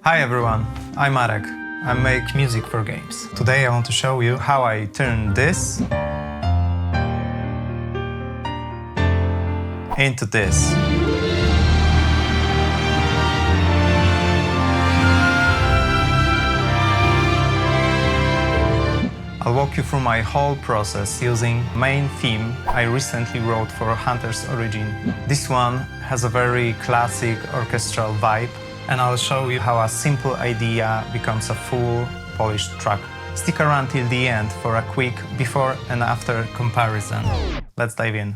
Hi everyone, I'm Arek. I make music for games. Today I want to show you how I turn this into this. I'll walk you through my whole process using main theme I recently wrote for Hunter's Origin. This one has a very classic orchestral vibe, and I'll show you how a simple idea becomes a full, polished track. Stick around till the end for a quick before and after comparison. Let's dive in.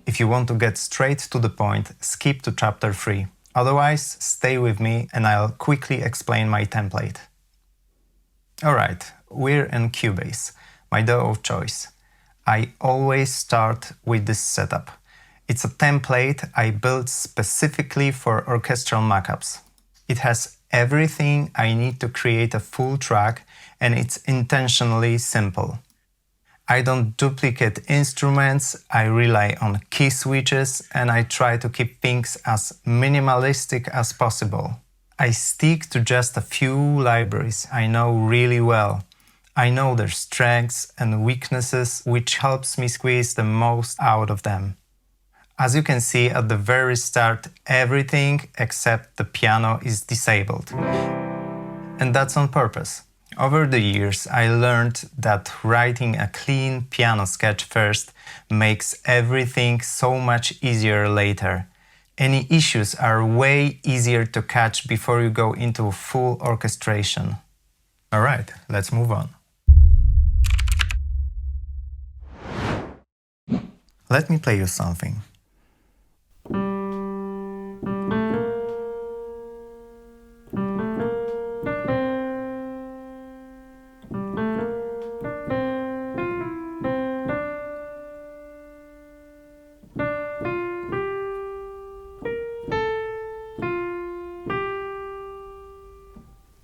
If you want to get straight to the point, skip to chapter 3. Otherwise, stay with me and I'll quickly explain my template. Alright, we're in Cubase, my DAW of choice. I always start with this setup. It's a template I built specifically for orchestral mockups. It has everything I need to create a full track, and it's intentionally simple. I don't duplicate instruments, I rely on key switches, and I try to keep things as minimalistic as possible. I stick to just a few libraries I know really well. I know their strengths and weaknesses, which helps me squeeze the most out of them. As you can see at the very start, everything except the piano is disabled. And that's on purpose. Over the years, I learned that writing a clean piano sketch first makes everything so much easier later. Any issues are way easier to catch before you go into full orchestration. Alright, let's move on. Let me play you something.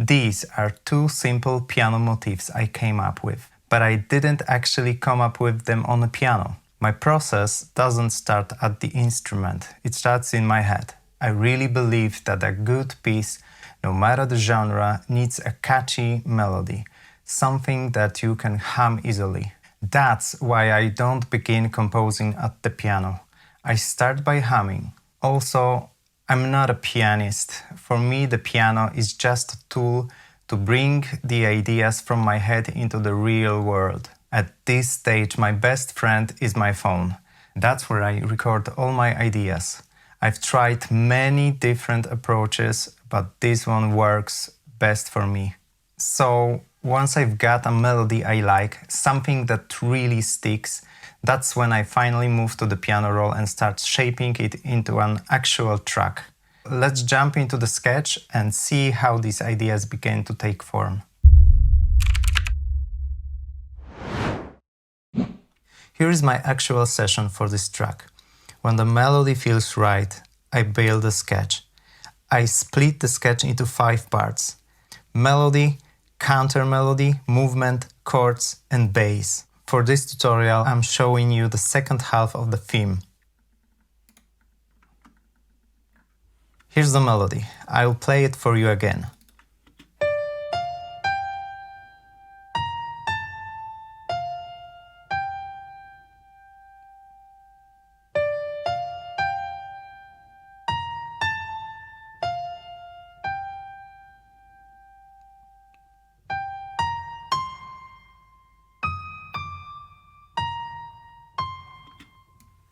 These are two simple piano motifs I came up with, but I didn't actually come up with them on the piano. My process doesn't start at the instrument, it starts in my head. I really believe that a good piece, no matter the genre, needs a catchy melody, something that you can hum easily. That's why I don't begin composing at the piano. I start by humming. Also, I'm not a pianist. For me, the piano is just a tool to bring the ideas from my head into the real world. At this stage, my best friend is my phone. That's where I record all my ideas. I've tried many different approaches, but this one works best for me. So, once I've got a melody I like, something that really sticks, that's when I finally move to the piano roll and start shaping it into an actual track. Let's jump into the sketch and see how these ideas began to take form. Here is my actual session for this track. When the melody feels right, I build a sketch. I split the sketch into 5 parts: melody, counter melody, movement, chords, and bass. For this tutorial, I'm showing you the second half of the theme. Here's the melody. I'll play it for you again.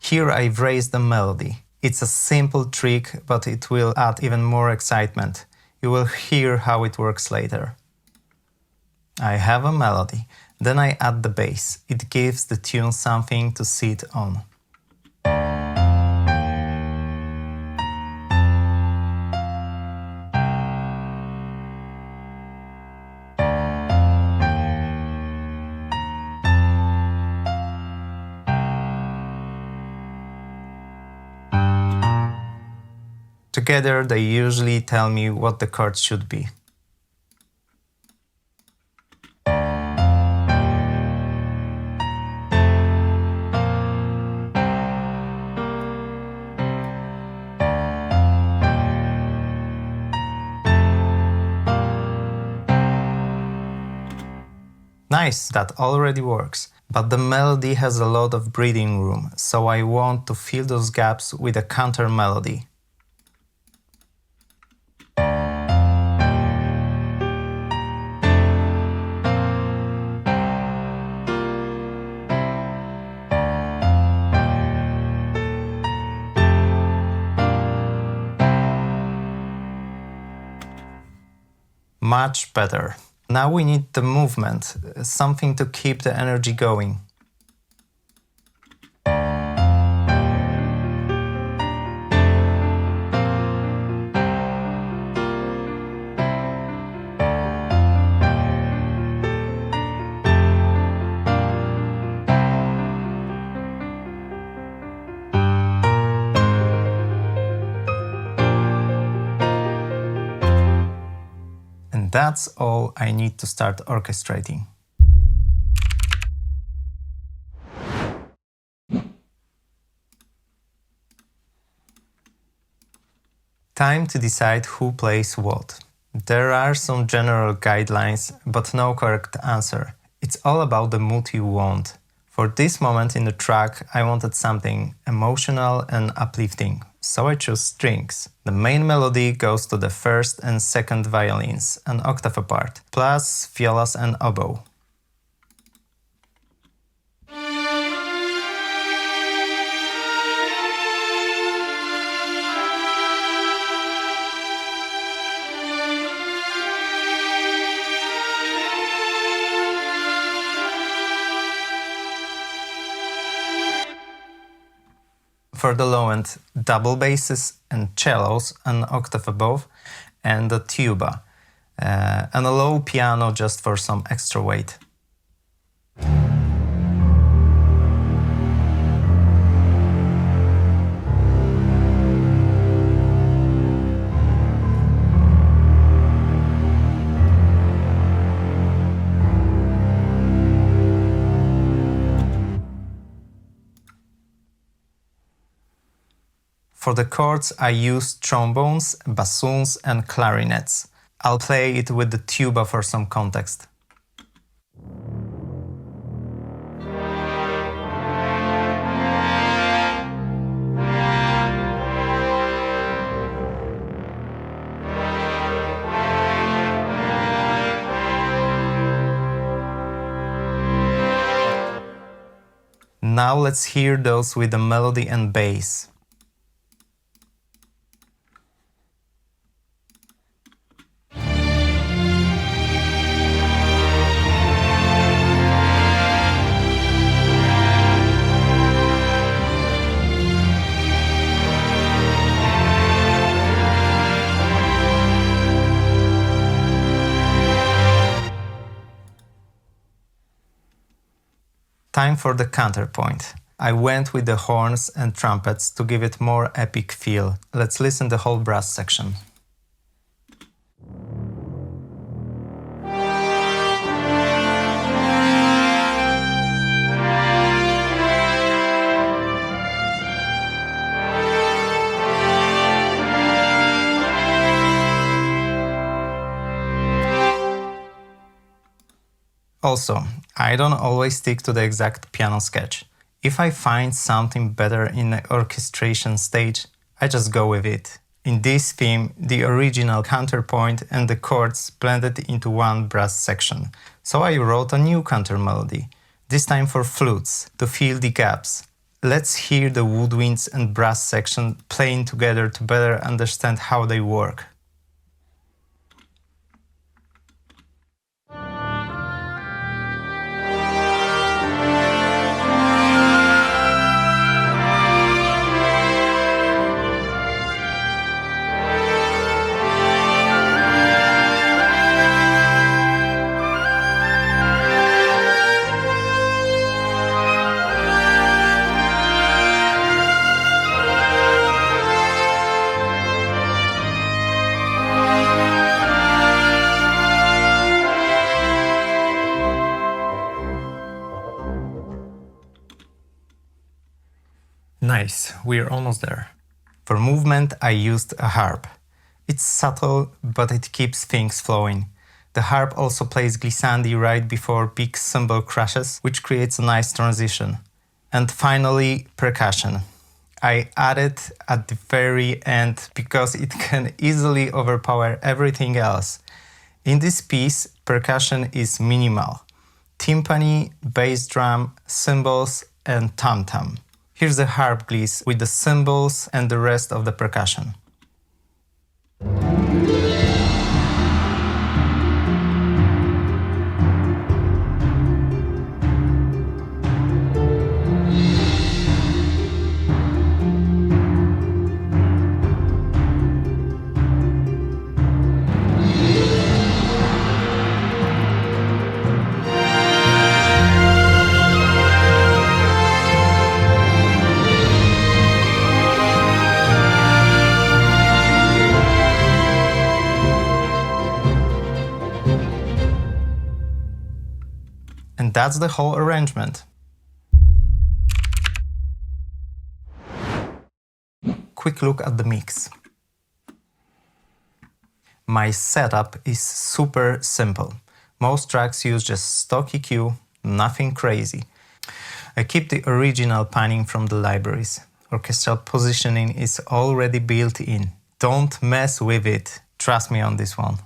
Here I've raised the melody. It's a simple trick, but it will add even more excitement. You will hear how it works later. I have a melody, then I add the bass. It gives the tune something to sit on. Together, they usually tell me what the chords should be. Nice, that already works. But the melody has a lot of breathing room, so I want to fill those gaps with a counter melody. Much better. Now we need the movement, something to keep the energy going. And that's all I need to start orchestrating. Time to decide who plays what. There are some general guidelines, but no correct answer. It's all about the mood you want. For this moment in the track, I wanted something emotional and uplifting, so I chose strings. The main melody goes to the first and second violins, an octave apart, plus violas and oboe. For the low end, double basses and cellos an octave above, and a tuba, and a low piano just for some extra weight. For the chords, I used trombones, bassoons, and clarinets. I'll play it with the tuba for some context. Now let's hear those with the melody and bass. Time for the counterpoint. I went with the horns and trumpets to give it more epic feel. Let's listen to the whole brass section. Also, I don't always stick to the exact piano sketch. If I find something better in the orchestration stage, I just go with it. In this theme, the original counterpoint and the chords blended into one brass section, so I wrote a new counter melody, this time for flutes, to fill the gaps. Let's hear the woodwinds and brass section playing together to better understand how they work. Nice, we're almost there. For movement, I used a harp. It's subtle, but it keeps things flowing. The harp also plays glissandi right before big cymbal crashes, which creates a nice transition. And finally, percussion. I add it at the very end because it can easily overpower everything else. In this piece, percussion is minimal. Timpani, bass drum, cymbals, and tam-tam. Here's the harp gliss with the cymbals and the rest of the percussion. And that's the whole arrangement. Quick look at the mix. My setup is super simple. Most tracks use just stock EQ, nothing crazy. I keep the original panning from the libraries. Orchestral positioning is already built in. Don't mess with it, trust me on this one.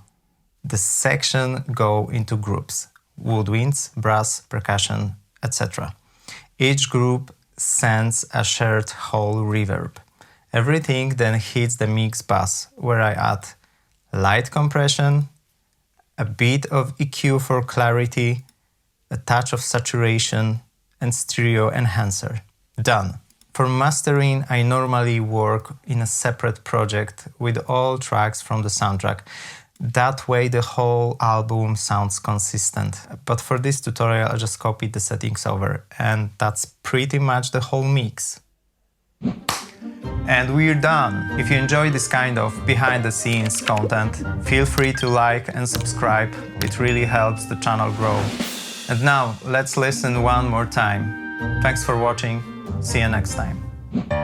The sections go into groups. Woodwinds, brass, percussion, etc. Each group sends a shared whole reverb. Everything then hits the mix bus, where I add light compression, a bit of EQ for clarity, a touch of saturation, and stereo enhancer. Done. For mastering, I normally work in a separate project with all tracks from the soundtrack. That way the whole album sounds consistent. But for this tutorial I just copied the settings over, and that's pretty much the whole mix. And we're done! If you enjoy this kind of behind-the-scenes content, feel free to like and subscribe. It really helps the channel grow. And now let's listen one more time. Thanks for watching. See you next time.